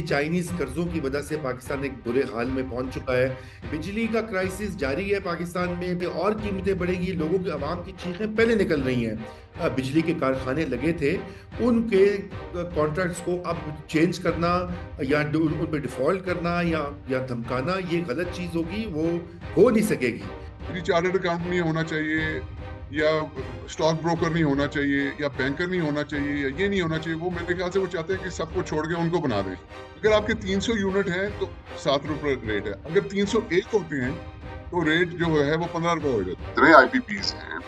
Chinese कर्जों की वजह से पाकिस्तान एक बुरे हाल में पहुंच चुका है। बिजली का क्राइसिस जारी है पाकिस्तान में भी, और कीमतें बढ़ेगी, लोगों की आवाम की चीखें पहले निकल रही हैं। बिजली के कारखाने लगे थे, उनके कॉन्ट्रैक्ट्स को अब चेंज करना या उन पर डिफॉल्ट करना या धमकाना, ये गलत चीज होगी, वो हो नहीं सकेगी। प्री चार्टर्ड अकाउंट नहीं होना चाहिए, या स्टॉक ब्रोकर नहीं होना चाहिए, या बैंकर नहीं होना चाहिए, या ये नहीं होना चाहिए। वो मेरे ख्याल से वो चाहते हैं कि सबको छोड़ के उनको बना दें। अगर आपके 300 यूनिट हैं तो 7 रुपए रेट है। अगर 301 होते हैं तो रेट जो है वो 15 रुपए हो जाता है। इतने आईपीपीज हैं,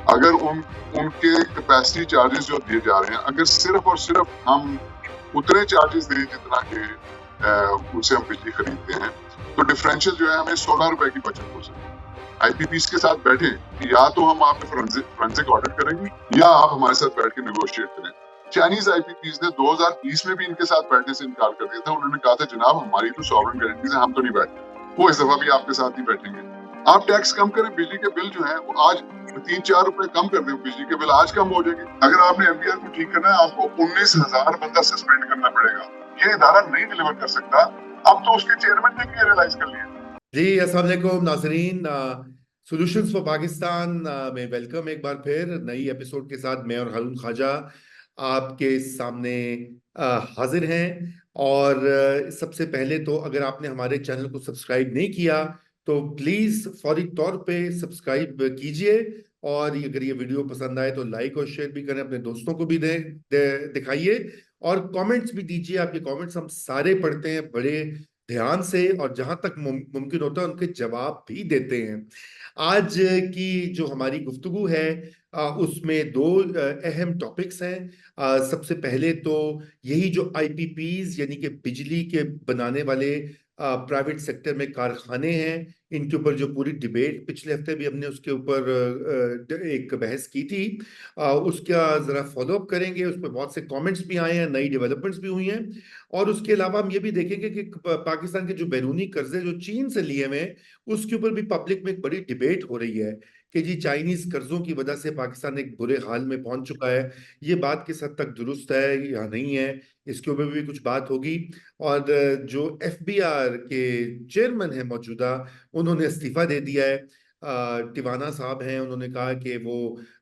अगर उनके कैपेसिटी चार्जेस जो दिए जा रहे हैं, अगर सिर्फ और सिर्फ हम उतने चार्जेस दें जितना कि उनसे हम बिजली खरीदते हैं, तो डिफरेंशियल जो है हमें 16 रुपए की बचत हो सकती है। आईपीपीस के साथ बैठे, या तो हम आप फोरेंसिक ऑडिट करेंगे या आप हमारे साथ बैठ के नेगोशिएट करें। चाइनीज आईपीपीस ने 2020 में भी इनके साथ बैठने से इनकार कर दिया था। उन्होंने कहा था जनाब हमारी तो सॉवरेन गारंटीज है, हम तो नहीं बैठते। वो इस दफा भी आपके साथ नहीं बैठेंगे। आप टैक्स कम करें, बिजली के बिल जो है वो आज 3-4 रुपए कम कर दें, बिजली के बिल आज कम हो जाएंगे। अगर आपने एमपीआर को ठीक करना है, आपको 19,000 बंदा सस्पेंड करना पड़ेगा। ये इदारा नहीं डिलीवर कर सकता। अब तो उसके चेयरमैन ने भी रियलाइज कर लिया। जी, अस्सलाम वालेकुम नाजरीन। सॉल्यूशंस फॉर पाकिस्तान में वेलकम एक बार फिर नई एपिसोड के साथ। मैं और हारून ख्वाजा आपके सामने हाजिर हैं। और सबसे पहले तो अगर आपने हमारे चैनल को सब्सक्राइब नहीं किया तो प्लीज फौरी तौर पे सब्सक्राइब कीजिए। और अगर ये वीडियो पसंद आए तो लाइक और शेयर भी करें, अपने दोस्तों को भी दिखाइए। और कमेंट्स भी दीजिए। आपके कमेंट्स हम सारे पढ़ते हैं बड़े ध्यान से, और जहां तक मुमकिन होता है उनके जवाब भी देते हैं। आज की जो हमारी गुफ्तगू है उसमें दो अहम टॉपिक्स हैं। सबसे पहले तो यही जो आईपीपीज यानी कि बिजली के बनाने वाले प्राइवेट सेक्टर में कारखाने हैं, इनके ऊपर जो पूरी डिबेट पिछले हफ्ते भी हमने उसके ऊपर एक बहस की थी, उसका जरा फॉलोअप करेंगे। उस पर बहुत से कमेंट्स भी आए हैं, नई डेवलपमेंट्स भी हुई हैं। और उसके अलावा हम ये भी देखेंगे कि पाकिस्तान के जो बैरूनी कर्जे जो चीन से लिए हुए हैं, उसके ऊपर भी पब्लिक में एक बड़ी डिबेट हो रही है कि जी चाइनीज कर्जों की वजह से पाकिस्तान एक बुरे हाल में पहुंच चुका है। ये बात किस हद तक दुरुस्त है या नहीं है, इसके ऊपर भी कुछ बात होगी। और जो एफबीआर के चेयरमैन है मौजूदा, उन्होंने इस्तीफा दे दिया है। टिवाना साहब हैं, उन्होंने कहा कि वो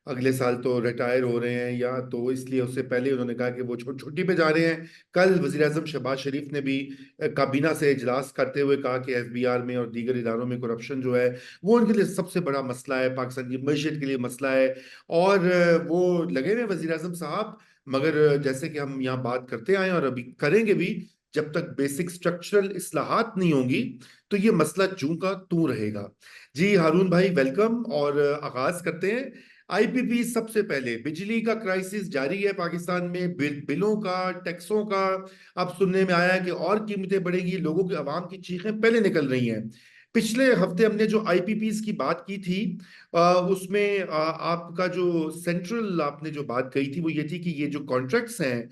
अगले साल तो रिटायर हो रहे हैं, या तो इसलिए उससे पहले उन्होंने कहा कि वो छुट्टी पे जा रहे हैं। कल वजीर आजम शहबाज शरीफ ने भी काबीना से इजलास करते हुए कहा कि एफबीआर में और दीगर इदारों में करप्शन जो है वो उनके लिए सबसे बड़ा मसला है, पाकिस्तान की मईशत के लिए मसला है। और वो लगे हुए वजीर आजम साहब। मगर जैसे कि हम यहाँ बात करते आए और अभी करेंगे भी, जब तक बेसिक स्ट्रक्चरल इस्लाहात नहीं होंगी तो ये मसला जूं का तूं रहेगा। जी हारून भाई, वेलकम। और आगाज करते हैं। आईपीपी, सबसे पहले बिजली का क्राइसिस जारी है पाकिस्तान में, बिलों का, टैक्सों का। अब सुनने में आया है कि और कीमतें बढ़ेगी, लोगों की आवाम की चीखें पहले निकल रही हैं। पिछले हफ्ते हमने जो आईपीपीस की बात की थी, उसमें आपका जो सेंट्रल आपने जो बात कही थी वो ये थी कि ये जो कॉन्ट्रैक्ट्स हैं,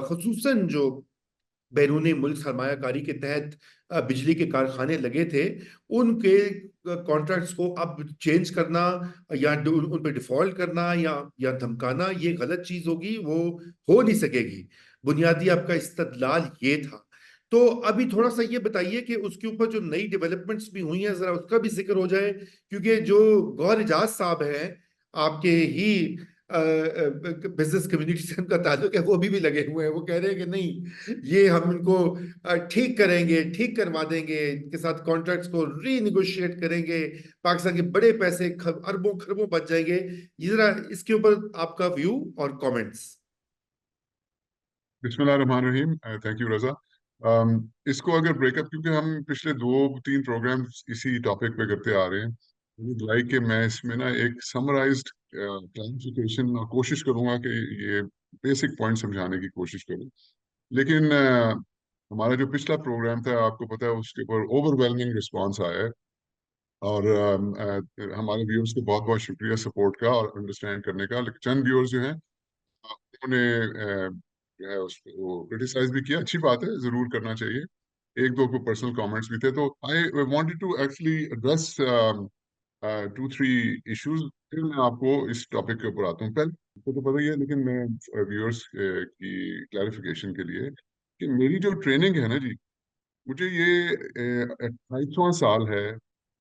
खसूसन जो बैरूनी मुल्क सरमायाकारी के तहत बिजली के कारखाने लगे थे, उनके कॉन्ट्रैक्ट्स को अब चेंज करना या उन पे डिफॉल्ट करना या धमकाना, ये गलत चीज होगी, वो हो नहीं सकेगी। बुनियादी आपका इस्तदलाल ये था। तो अभी थोड़ा सा ये बताइए कि उसके ऊपर जो नई डेवलपमेंट्स भी हुई हैं, जरा उसका भी जिक्र हो जाए। क्योंकि जो गौहर एजाज साहब हैं, आपके ही बिजनेस कम्युनिटी से उनका ताल्लुक है, वो भी लगे हुए हैं। वो कह रहे हैं कि नहीं, ये हम इनको ठीक करेंगे, ठीक करवा देंगे, इनके साथ कॉन्ट्रैक्ट्स को रीनिगोशिएट करेंगे, पाकिस्तान के बड़े पैसे अरबों खरबों बच जाएंगे। ये जरा इसके ऊपर आपका व्यू और कमेंट्स। बिस्मिल्लाहिर्रहमानिर्रहीम। थैंक यू रजा। इसको अगर ब्रेकअप, क्योंकि हम पिछले 2-3 प्रोग्राम्स इसी टॉपिक पे करते आ रहे हैं, लाइक कि मैं इसमें ना एक समराइज्ड क्लैरिफिकेशन और कोशिश करूंगा कि ये बेसिक पॉइंट समझाने की कोशिश करूं। लेकिन हमारा जो पिछला प्रोग्राम था, आपको पता है, उसके ऊपर ओवरवेलमिंग रिस्पांस आया है। और हमारे व्यूअर्स को बहुत बहुत शुक्रिया सपोर्ट का और अंडरस्टैंड करने का। लेकिन चंद व्यूअर्स जो हैं उन्होंने जो है उसको क्रिटिसाइज भी किया। अच्छी बात है, जरूर करना चाहिए। एक दो को पर्सनल कमेंट्स भी थे, तो I wanted to actually address 2-3 issues. फिर मैं आपको इस टॉपिक के ऊपर आता हूँ। पहले आपको तो पता ही है, लेकिन मैं व्यूअर्स की क्लैरिफिकेशन के लिए कि मेरी जो ट्रेनिंग है ना जी, मुझे ये 28वां साल है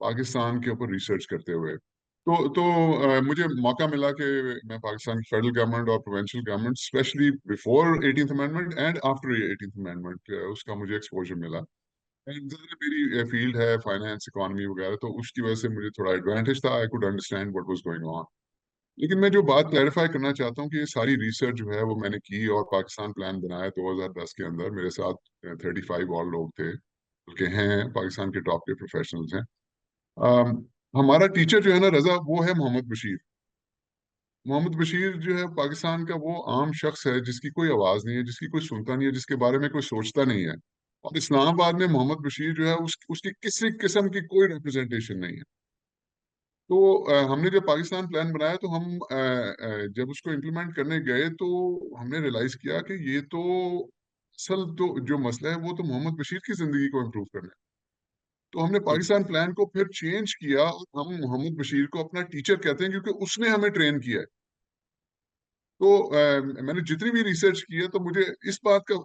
पाकिस्तान के ऊपर रिसर्च करते हुए। मुझे मौका मिला कि मैं पाकिस्तान की फेडरल गवर्नमेंट और provincial government, specially before 18th amendment and after 18th amendment, उसका मुझे एक्सपोजर मिला। एंड ज़्यादा मेरी फील्ड है फाइनेंस, इकोनॉमी वगैरह, तो उसकी वजह से मुझे थोड़ा एडवांटेज था। I could understand what was going on. लेकिन मैं जो बात क्लैरिफाई करना चाहता हूँ कि ये सारी रिसर्च जो है वो मैंने की, और पाकिस्तान प्लान बनाया 2010 के अंदर। मेरे साथ 35 और लोग थे, के हैं पाकिस्तान के टॉप के प्रोफेशनल्स हैं। अम, हमारा टीचर जो है ना रजा, वो है मोहम्मद बशीर। मोहम्मद बशीर जो है पाकिस्तान का वो आम शख्स है जिसकी कोई आवाज नहीं है, जिसकी कोई सुनता नहीं है, जिसके बारे में कोई सोचता नहीं है। और इस्लामाबाद में मोहम्मद बशीर जो है उसकी किसी किस्म की कोई रिप्रेजेंटेशन नहीं है। तो हमने जब पाकिस्तान प्लान बनाया तो हम जब उसको इम्प्लीमेंट करने गए तो हमने रियलाइज किया कि ये तो असल तो जो मसला है वो तो मोहम्मद बशीर की जिंदगी को इम्प्रूव करना है। तो हमने पाकिस्तान प्लान को फिर चेंज किया, और हम मोहम्मद बशीर को अपना टीचर कहते हैं क्योंकि उसने हमें ट्रेन किया है। तो मैंने जितनी भी रिसर्च की है, तो मुझे इस बात का,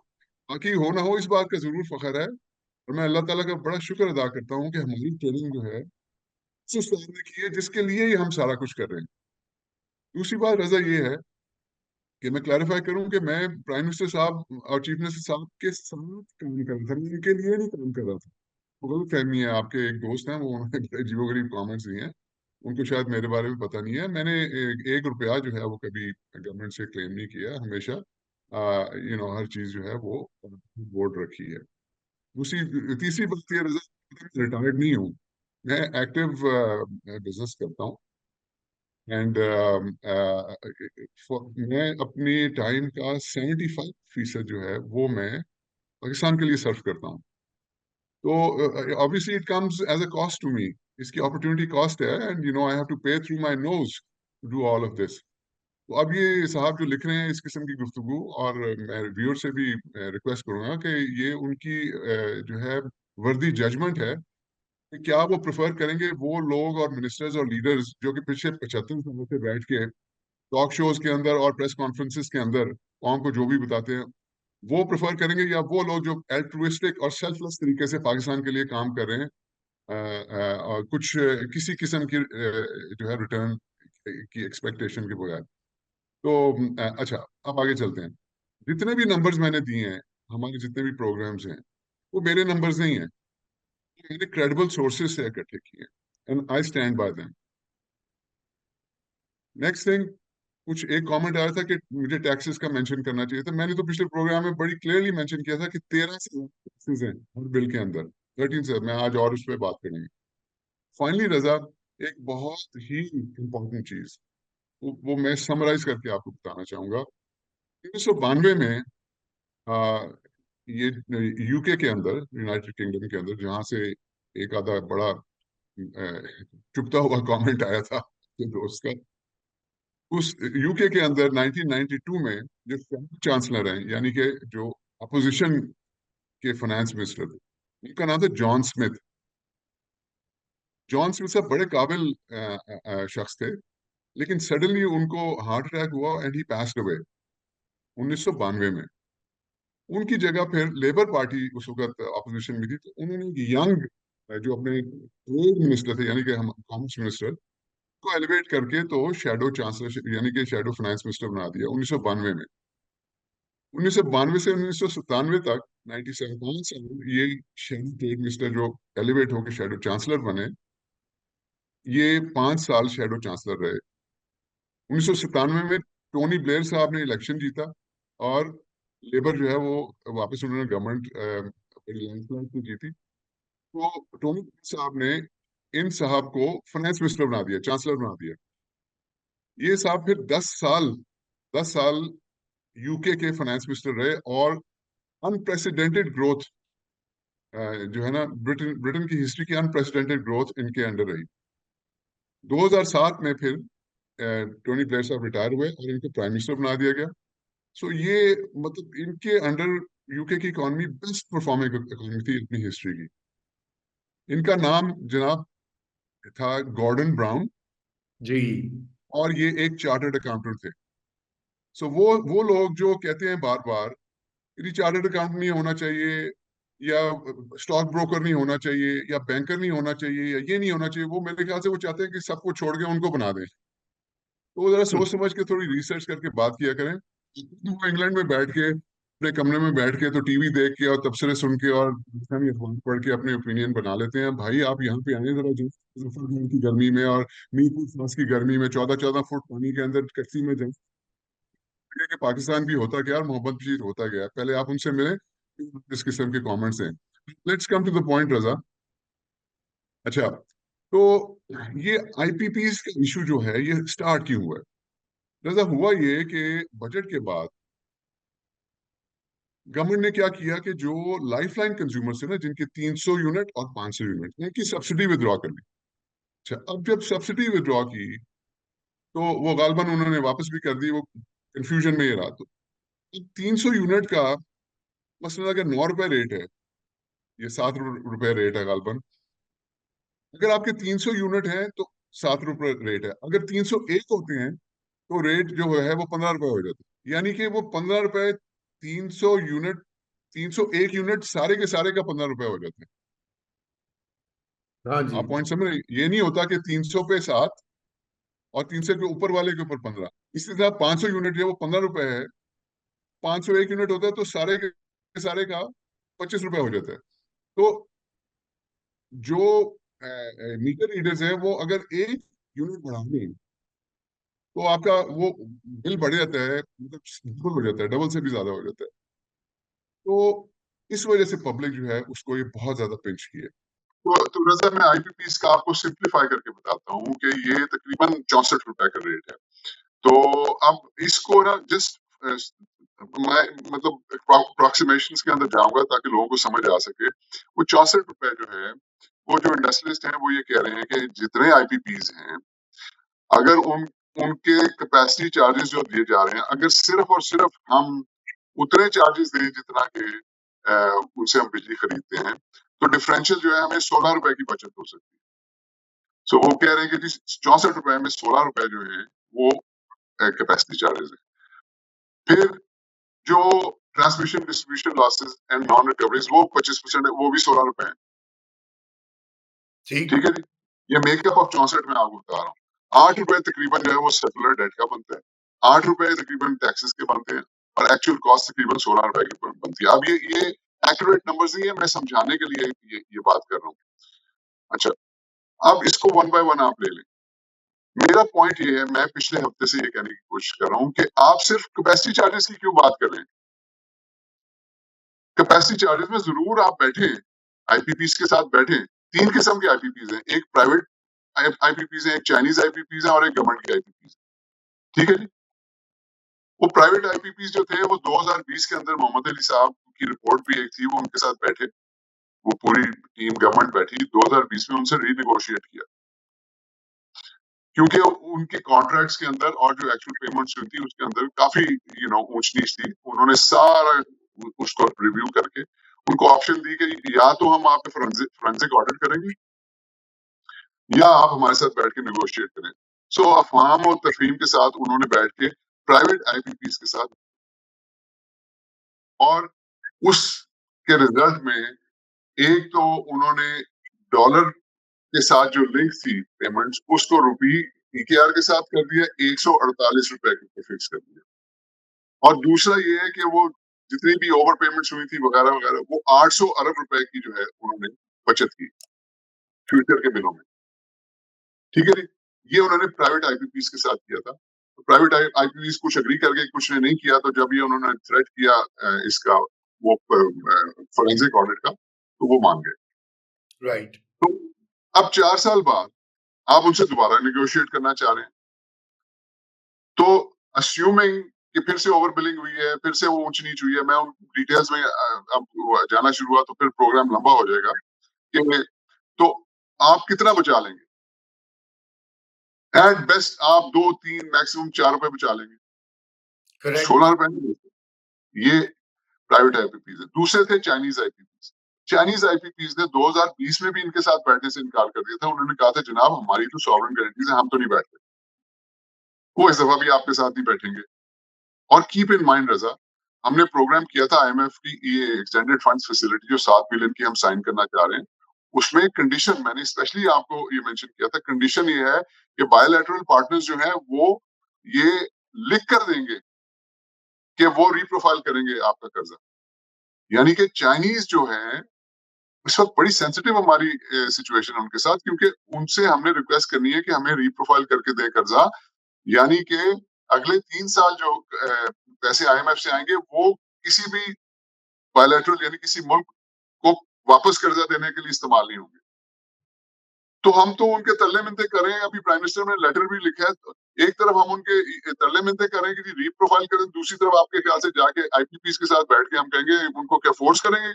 बाकी हो ना हो, इस बात का जरूर फख्र है। और मैं अल्लाह ताला का बड़ा शुक्र अदा करता हूँ कि हमारी ट्रेनिंग जो है उस उस्ताद ने की है जिसके लिए ही हम सारा कुछ कर रहे हैं। दूसरी बात रजा ये है कि मैं क्लैरिफाई करूं कि मैं प्राइम मिनिस्टर साहब और चीफ मिनिस्टर साहब के साथ काम कर रहा था, मैं इनके लिए नहीं काम कर रहा था। वो गलत फहमी है। आपके एक दोस्त हैं, वो उन्होंने बड़े अजीबोगरीब कमेंट्स दिए हैं। उनको शायद मेरे बारे में पता नहीं है। मैंने 1 रुपया जो है वो कभी गवर्नमेंट से क्लेम नहीं किया। हमेशा हर चीज जो है वो बोर्ड रखी है। दूसरी तीसरी बात ये, रिटायर्ड नहीं हूँ, मैं एक्टिव बिजनेस करता हूँ। एंड मैं अपनी टाइम का 75% जो है वो मैं पाकिस्तान के लिए सर्व करता हूँ। तो obviously it comes as a cost to me. इसकी अपॉर्चुनिटी कॉस्ट है, and I have to pay through my nose to do all of this. तो अब ये साहब जो लिख रहे हैं इस किस्म की गुफ्तगू, और मैं रिव्यूअर से भी रिक्वेस्ट करूंगा कि ये उनकी जो है वर्दी जजमेंट है कि क्या वो प्रेफर करेंगे वो लोग और मिनिस्टर्स और लीडर्स जो कि पिछले 75 सालों से बैठ के टॉक शोज के अंदर और प्रेस कॉन्फ्रेंसिस के अंदर कौम को जो भी बताते हैं, वो प्रेफर करेंगे, या वो लोग जो एल्ट्रुइस्टिक और सेल्फलेस तरीके से पाकिस्तान के लिए काम कर रहे हैं, और कुछ किसी किस्म की जो है रिटर्न की एक्सपेक्टेशन के बगैर। तो अच्छा, अब आगे चलते हैं। जितने भी नंबर्स मैंने दिए हैं, हमारे जितने भी प्रोग्राम्स हैं, वो मेरे नंबर्स नहीं हैं। मैंने क्रेडिबल सोर्सेज से इकट्ठे किए हैं, and I stand by them. Next thing, कुछ एक कमेंट आया था कि मुझे टैक्सेस का मेंशन करना चाहिए था। मैंने तो पिछले प्रोग्राम में बड़ी क्लियरली मेंशन किया था कि 13 से टैक्सेस हैं हर बिल के अंदर। 13 से, मैं आज और उस पर बात करेंगे। फाइनली रजा, एक बहुत ही इंपॉर्टेंट चीज, वो मैं समराइज करके आपको बताना चाहूंगा। 1992 में आ, ये यूके के अंदर, यूनाइटेड किंगडम के अंदर, जहां से एक आधा बड़ा चुपता हुआ कमेंट आया था कि दोस्त का, उस यूके के अंदर 1992 में जो चांसलर हैं, यानी कि जो अपोजिशन के फाइनेंस मिनिस्टर थे, उनका नाम था जॉन स्मिथ। जॉन स्मिथ साहब बड़े काबिल शख्स थे, लेकिन सडनली उनको हार्ट अटैक हुआ एंड ही पास्ड अवे 1992 में। उनकी जगह फिर लेबर पार्टी उस वक्त अपोजिशन में थी, तो उन्होंने यंग जो अपने ट्रेड मिनिस्टर थे, यानी कि हम कॉमर्स मिनिस्टर को एलिवेट करके तो शैडो चांसलर, यानी कि शैडो फाइनेंस मिनिस्टर बना दिया 1992 में। 1992 से 1997 तक, 97 5 साल, ये शैडो ट्रेड मिनिस्टर जो एलिवेट होकर शैडो चांसलर बने, ये 5 साल शैडो चांसलर रहे। 1997 में टोनी ब्लेयर साहब ने इलेक्शन जीता, और लेबर जो है वो वापस उन्होंने गवर्नमेंट बड़ी लैंडस्लाइड से जीती। तो टोनी ब्लेयर साहब ने इन साहब को फाइनेंस मिनिस्टर बना दिया, चांसलर बना दिया। ये साहब फिर 10 साल, 10 साल यूके के फाइनेंस मिनिस्टर रहे, और अनप्रेसिडेंटेड ग्रोथ जो है ना, ब्रिटेन ब्रिटेन की हिस्ट्री की अनप्रेसिडेंटेड ग्रोथ इनके अंडर रही। 2007 में फिर टोनी ब्लेयर साहब रिटायर हुए और इनको प्राइम मिनिस्टर बना दिया गया। सो ये, मतलब इनके अंडर यूके की इकोनॉमी बेस्ट परफॉर्मिंग इकोनॉमी थी अपनी हिस्ट्री की। इनका नाम जनाब था गॉर्डन ब्राउन, जी। और ये एक चार्टर्ड अकाउंटेंट थे। सो वो लोग जो कहते हैं बार बार यदि चार्टर्ड अकाउंट नहीं होना चाहिए या स्टॉक ब्रोकर नहीं होना चाहिए या बैंकर नहीं होना चाहिए या ये नहीं होना चाहिए, वो मेरे ख्याल से वो चाहते हैं कि सबको छोड़ के उनको बना दें। तो वो जरा सोच समझ के थोड़ी रिसर्च करके बात किया करें। वो इंग्लैंड में बैठ के अपने कमरे में बैठ के तो टीवी देख के और तबसरे सुन के और इस्लामी अखबार पढ़ के अपने ओपिनियन बना लेते हैं। भाई आप यहाँ पे आए जरा मुजफ्फरनगर की गर्मी में और मीरपुर खास की गर्मी में 14-14 फुट पानी के अंदर टैक्सी में जाए कि पाकिस्तान भी होता गया और मोहब्बत भी होता गया। पहले आप उनसे मिले, इस किस्म के कमेंट्स हैं। Let's come to the point Raza. अच्छा, तो ये आईपीपीस का इशू जो है ये स्टार्ट क्यों हुआ है रजा? हुआ ये कि बजट के बाद गवर्नमेंट ने क्या किया कि जो लाइफलाइन कंज्यूमर्स है ना, जिनके 300 यूनिट और 500 यूनिट, उनकी सब्सिडी विद्रॉ कर ली। अच्छा, अब जब सब्सिडी विद्रॉ की तो वो गालबन उन्होंने वापस भी कर दी, वो कंफ्यूजन में ये रहा। तो 300 यूनिट का मसलन अगर 9 रुपए रेट है, ये 7 रुपए रेट है गालबन। अगर आपके 300 यूनिट है तो 7 रुपए रेट है। अगर 301 होते हैं तो रेट जो है वो 15 रुपए हो जाता है। यानी कि वो 15 रुपए, 300 यूनिट, 301 यूनिट सारे के सारे का 15 रुपए हो जाते हैं। हाँ जी। आप पॉइंट समझ रहे हैं? ये नहीं होता कि 300 पे 7 और 300 के ऊपर वाले के ऊपर 15। इसी तरह 500 यूनिट है वो 15 रुपए है, 501 यूनिट होता है तो सारे के सारे का 25 रुपए हो जाता है। तो जो मीटर रीडर्स है वो अगर एक यूनिट बढ़ा दें तो आपका वो बिल बढ़ जाता है, मतलब डबल हो जाता है, डबल से भी ज्यादा हो जाता है। तो इस वजह से पब्लिक जो है उसको ये बहुत ज्यादा पिंच की है। तो रजा मैं आईपीपीस का आपको सिंप्लीफाई करके बताता हूँ कि ये तकरीबन 64 रुपए का रेट है। तो अब इसको ना जस्ट मैं मतलब अप्रोक्सीमेशन के अंदर जाऊंगा ताकि लोगों को समझ आ सके। वो 64 रुपए जो है, वो जो इंडस्ट्रियलिस्ट हैं वो ये कह रहे हैं कि जितने आईपीपीज हैं, अगर उनके कैपेसिटी चार्जेस जो दिए जा रहे हैं, अगर सिर्फ और सिर्फ हम उतने चार्जेस दें जितना के उनसे हम बिजली खरीदते हैं, तो डिफरेंशियल जो है हमें 16 रुपए की बचत हो सकती है। सो वो कह रहे हैं कि 64 रुपए में 16 रुपए जो है वो कैपेसिटी चार्जेस है। फिर जो transmission distribution losses and non recoveries वो 25% है, वो भी 16 रुपए है। ठीक। ठीक है जी, ये मेकअप ऑफ 64 में आपको बता रहा हूँ। 8 रुपए तकरीबन जो है वो सेकुलर डेट का बनता है, 8 रुपए तकरीबन टैक्सेस के बनते हैं, और एक्चुअल कॉस्ट तकरीबन 16 रुपए की बनती है। अब ये एक्यूरेट नंबर्स नहीं है, मैं समझाने के लिए ये बात कर रहा हूँ। अच्छा, अब इसको वन बाय वन आप ले लें। मेरा पॉइंट ये है, मैं पिछले हफ्ते से ये कहने की कोशिश कर रहा हूँ कि आप सिर्फ कैपेसिटी चार्जेस की क्यों बात कर रहे हैं। कैपेसिटी चार्जेस में जरूर आप बैठे, आईपीपीस के साथ बैठे। 3 किस्म के आईपीपीस हैं, एक प्राइवेट आईपीपीस है, एक चाइनीज आईपीपीस है और एक गवर्नमेंट की आईपीपीस। ठीक है जी, वो प्राइवेट आईपीपीस जो थे वो 2020 के अंदर मोहम्मद अली साहब की रिपोर्ट भी एक थी, वो उनके साथ बैठे, वो पूरी टीम गवर्नमेंट बैठी 2020 में, उनसे रीनेगोशिएट किया, क्योंकि उनके कॉन्ट्रैक्ट्स के अंदर और जो एक्चुअल पेमेंट्स हुई थी उसके अंदर काफी ऊंच नीच थी। उन्होंने सारा उसको रिव्यू करके उनको ऑप्शन दी कि या तो हम आप पे फोरेंसिक ऑडिट करेंगे या आप हमारे साथ बैठ के नेगोशिएट करें। सो अफवाम और तफहीम के साथ उन्होंने बैठ के प्राइवेट आईपीपीस के साथ, और उसके रिजल्ट में एक तो उन्होंने डॉलर के साथ जो लिंक थी पेमेंट्स, उसको रुपी पीकेआर के साथ कर दिया, 148 रुपए के ऊपर फिक्स कर दिया। और दूसरा ये है कि वो जितनी भी ओवर पेमेंट्स हुई थी वगैरह वगैरह, वो 800 अरब रुपए की जो है उन्होंने बचत की फ्यूचर के बिलों में। ठीक है जी, ये उन्होंने प्राइवेट आईपीपीस के साथ किया था। तो प्राइवेट आईपीपीस कुछ अग्री करके कुछ ने नहीं किया, तो जब ये उन्होंने थ्रेट किया इसका वो फोरेंसिक ऑडिट का, तो वो मान गए। राइट। तो अब 4 साल बाद आप उनसे दोबारा नेगोशिएट करना चाह रहे हैं, तो अस्यूमिंग कि फिर से ओवर बिलिंग हुई है, फिर से वो ऊंच नीच हुई है, मैं उन डिटेल्स में अब जाना शुरू हुआ तो फिर प्रोग्राम लंबा हो जाएगा कि तो आप कितना बचा लेंगे। एट बेस्ट आप 2-3 मैक्सिमम 4 रुपए बचा लेंगे, करेक्ट। 16 रुपए नहीं। ये प्राइवेट आईपीपीज है। दूसरे थे चाइनीज आईपीपीज। चाइनीज आईपीपीज ने 2020 में भी इनके साथ बैठने से इनकार कर दिया था। उन्होंने कहा था जनाब हमारी तो सॉवरेन गारंटीज है, हम तो नहीं बैठते, वो इस दफा भी आपके साथ नहीं बैठेंगे। और कीप इन माइंड रजा, हमने प्रोग्राम किया था आईएमएफ की ये एक्सटेंडेड फंड्स फैसिलिटी जो 7 बिलियन की हम साइन करना चाह रहे हैं, उसमें कंडीशन मैंने स्पेशली आपको ये मेंशन किया था, कंडीशन ये है कि बायलैटरल पार्टनर्स जो हैं वो ये लिख कर देंगे कि वो रीप्रोफाइल करेंगे आपका कर्जा। यानी कि चाइनीज जो है इस वक्त बड़ी सेंसिटिव हमारी सिचुएशन है उनके साथ, क्योंकि उनसे हमने रिक्वेस्ट करनी है कि हमें रीप्रोफाइल करके दे कर्जा। यानी कि अगले 3 साल जो पैसे आईएमएफ से आएंगे वो किसी भी बायलैटरल यानी किसी मुल्क को वापस कर्जा देने के लिए इस्तेमाल नहीं होंगे। तो हम तो उनके तरले मिन्नतें कर रहे हैं, अभी प्राइम मिनिस्टर ने लेटर भी लिखा है। तो एक तरफ हम उनके तरले मिन्नतें कर रहे हैं कि रीप्रोफाइल करें, दूसरी तरफ आपके ख्याल से जाके आईपीपीस के साथ बैठ के हम कहेंगे उनको क्या फोर्स करेंगे?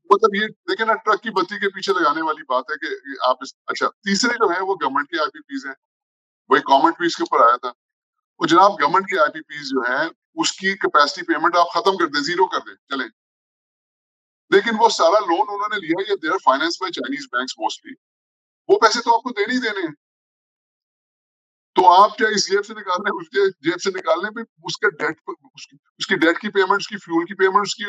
मतलब ये देखे ना, ट्रक की बत्ती के पीछे लगाने वाली बात है कि आप अच्छा, तीसरे जो है वो गवर्नमेंट के आईपीपीस हैं। वही कमेंट भी इसके ऊपर आया था। वो जनाब गवर्नमेंट के आईपीपीस जो है उसकी कैपेसिटी पेमेंट आप खत्म कर दें, जीरो कर दें, चले। लेकिन वो सारा लोन उन्होंने लिया, ये they're finance by Chinese banks mostly. वो पैसे तो आपको देने ही देने हैं। तो आप चाहे इस जेब से निकाल रहे हैं, उस जेब से निकाल लें, उसका डेट, उसकी डेट की पेमेंट, उसकी फ्यूल की पेमेंट, उसकी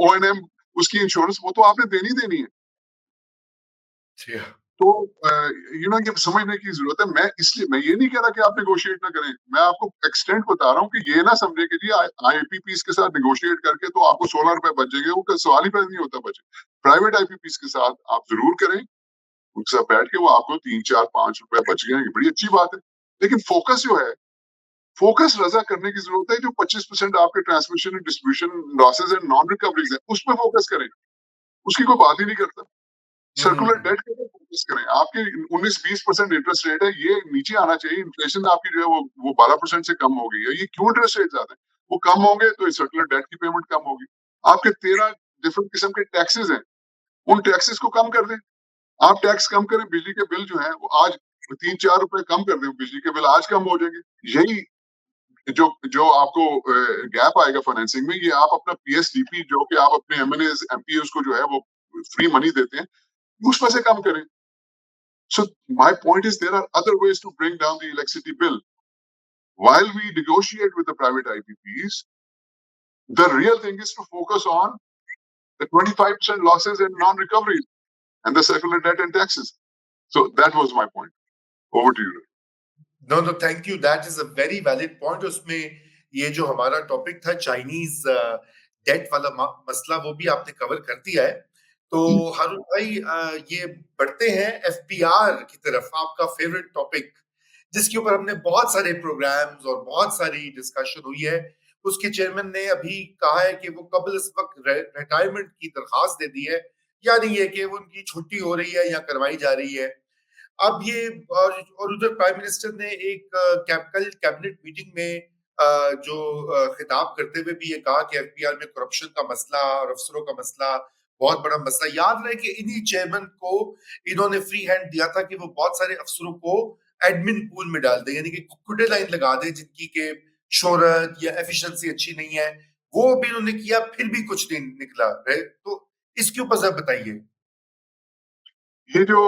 ओएनएम, उसकी इंश्योरेंस, वो तो आपने देनी ही देनी है। जी हाँ। तो ये समझने की जरूरत है। मैं ये नहीं कह रहा कि आप नेगोशिएट ना करें, मैं आपको एक्सटेंट बता रहा हूँ कि ये ना समझे कि जी आईपीपीस के साथ नेगोशिएट करके तो आपको 16 रुपए बचेंगे, वो सवाल ही पैदा नहीं होता बचे। प्राइवेट आईपीपीस के साथ आप जरूर करें, उनके साथ बैठ के वो आपको 3 4 5 रुपए बच गए, बड़ी अच्छी बात है। लेकिन फोकस जो है, फोकस रजा करने की जरूरत है। जो 25% आपके transmission and distribution losses and non recoveries है, उस पर फोकस करें। उसकी कोई बात ही नहीं करता। सर्कुलर हम्म। डेट के ऊपर फोकस करें। आपके 19-20% इंटरेस्ट रेट है, ये नीचे आना चाहिए। इन्फ्लेशन आपकी जो है वो 12% से कम हो गई है। ये क्यों इंटरेस्ट रेट ज्यादा है? वो कम होंगे तो सर्कुलर डेट की पेमेंट कम होगी। आपके 13 डिफरेंट किस्म के टैक्सेस हैं, उन टैक्सेस को कम कर दें। आप टैक्स कम करें, बिजली के बिल जो है वो आज 3 4 रुपए कम कर दें, बिजली के बिल आज कम हो जाएंगे। यही जो जो आपको गैप आएगा फाइनेंसिंग में, ये आप अपना पीएसडीपी जो कि आप अपने एमएनए एमपीएस को जो है वो फ्री मनी देते हैं, उसमें से कम करें। So my point is there are other ways to bring down the electricity bill. While we negotiate with the private IPPs, the real thing is to focus on the 25% losses and non-recovery and the circular debt and taxes. So that was my point. Over to you. No no, thank you, that is a very valid point. उसमें ये जो हमारा topic था Chinese date वाला मसला, वो भी आपने कवर कर दिया है। तो हारून भाई, ये बढ़ते हैं एफपीआर की तरफ, आपका फेवरेट टॉपिक, जिसके ऊपर हमने बहुत सारे प्रोग्राम्स और बहुत सारी डिस्कशन हुई है। उसके चेयरमैन ने अभी कहा है कि वो कबल इस वक्त रिटायरमेंट की दरखास्त दे दी है, या नहीं है कि वो उनकी छुट्टी हो रही है या करवाई जा रही है। अब ये और उधर प्राइम मिनिस्टर ने एक कल कैबिनेट मीटिंग में जो खिताब करते हुए भी ये कहा कि एफबीआर में करप्शन का मसला और अफसरों का मसला बहुत बड़ा मसला। याद रहे कि इन्हीं चेयरमैन को इन्होंने फ्री हैंड दिया था कि वो बहुत सारे अफसरों को एडमिन पूल में डाल दें, यानी कि कुक्कुटे लाइन लगा दें जिनकी के शोहरत या एफिशिएंसी अच्छी नहीं है। वो भी उन्होंने किया, फिर भी कुछ नहीं निकला है। तो इसके ऊपर जरा बताइए। ये जो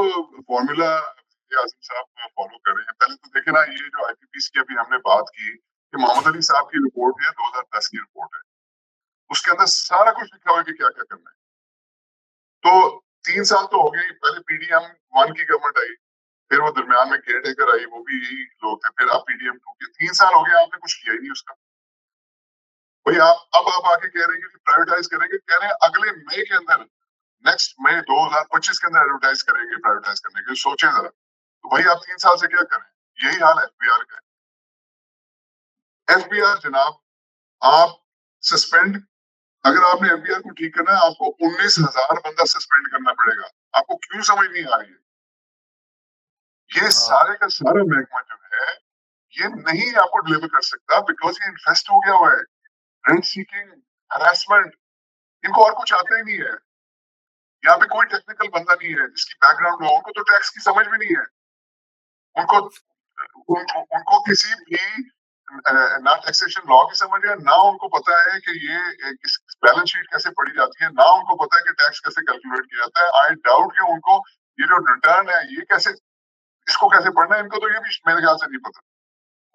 फॉर्मूला आजम साहब फॉलो कर रहे हैं, पहले तो देखे ना, ये जो आईपीपीस की अभी हमने बात की कि मोहम्मद अली साहब की रिपोर्ट है, 2010 की रिपोर्ट है। उसके अंदर सारा कुछ लिखा हुआ है कि क्या क्या करना है। तो 3 साल तो हो गए, पहले पीडीएम 1 की गवर्नमेंट आई, फिर वो दरमियान में केयर टेकर आई, वो भी यही लोग थे, फिर अब पीडीएम 2 के 3 साल हो गए, आपने कुछ किया ही नहीं उसका। भाई आप आके कह रहे हैं कि प्राइवेटाइज करेंगे, कह रहे हैं अगले मई के अंदर, नेक्स्ट मई 2025 के अंदर एडवर्टाइज करेंगे प्राइवेटाइज करने के। सोचें जरा, तो भाई आप 3 साल से क्या करें? यही हाल है एफबीआर का। एफबीआर जनाब, आप सस्पेंड, अगर आपने एफबीआर को ठीक करना है, आपको 19,000 बंदा सस्पेंड करना पड़ेगा। आपको क्यों समझ नहीं आ रही है? ये सारे का सारा महकमा जो है, ये नहीं आपको डिलीवर कर सकता, बिकॉज ये इन्वेस्ट हो गया हुआ है। रेंट सीकिंग, हरासमेंट, इनको और कुछ आता ही नहीं है। यहाँ पे कोई टेक्निकल बंदा नहीं है जिसकी बैकग्राउंड हो, उनको तो टैक्स की समझ भी नहीं है। उनको उनको किसी भी ना टैक्सेशन लॉ की समझ है, ना उनको पता है कि ये बैलेंस शीट कैसे पढ़ी जाती है, ना उनको पता है कि टैक्स कैसे कैलकुलेट किया जाता है। आई डाउट कि उनको ये जो रिटर्न है, ये कैसे, इसको कैसे पढ़ना है, इनको तो ये भी मेरे ख्याल से नहीं पता।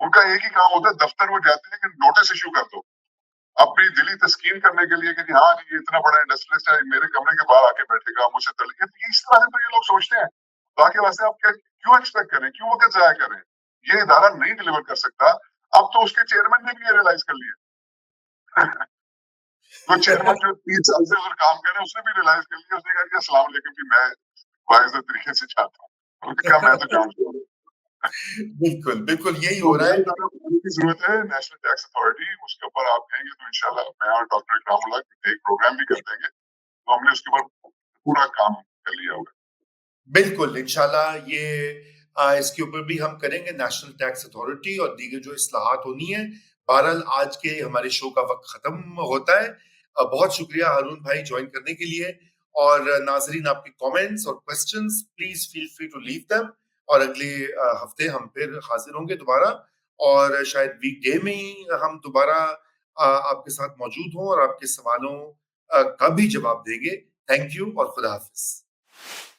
उनका एक ही काम होता है, दफ्तर में जाते हैं कि नोटिस इश्यू कर दो अपनी दिली तस्कीन करने के लिए कि जी हाँ जी, ये इतना बड़ा इंडस्ट्रियलिस्ट है, मेरे कमरे के बाहर आके बैठेगा, मुझसे तल इस तरह से तो ये लोग सोचते हैं। बाकी वास्ते आप क्या क्यों एक्सपेक्ट करें, क्यों वक्त जाया करें? ये इदारा नहीं डिलीवर कर सकता। अब तो उसके चेयरमैन ने भी ये रियलाइज कर लिया। तो चेयरमैन जो 3 साल से उधर काम कर रहे हैं, उसने भी रियलाइज कर लिया। उसने कहा कि अस्सलाम वालेकुम जी, मैं बाइज़्ज़त तरीके से चाहता हूँ। उन्होंने कहा मैं तो जानता हूँ। बिल्कुल, बिल्कुल यही तो हो रहा नया है। इदारा बनाने की ज़रूरत है, नेशनल टैक्स अथॉरिटी, उसके ऊपर आप कहेंगे तो इंशाल्लाह मैं और डॉक्टर इकरामुल्लाह एक प्रोग्राम भी कर देंगे। तो हमने उसके ऊपर पूरा काम कर लिया होगा। बिल्कुल, इंशाल्लाह ये इसके ऊपर भी हम करेंगे, नेशनल टैक्स अथॉरिटी और दीगर जो इस्लाहात होनी है। बहरहाल आज के हमारे शो का वक़्त ख़त्म होता है। बहुत शुक्रिया हारून भाई जॉइन करने के लिए, और नाज़रीन आपके कमेंट्स और questions please feel free to leave them, और अगले हफ्ते हम फिर हाज़िर होंगे दोबारा, और शायद वीकडे में ही हम दोबारा आपके साथ मौजूद हों और आपके सवालों का भी जवाब देंगे। थैंक यू और खुदा हाफ़िज़।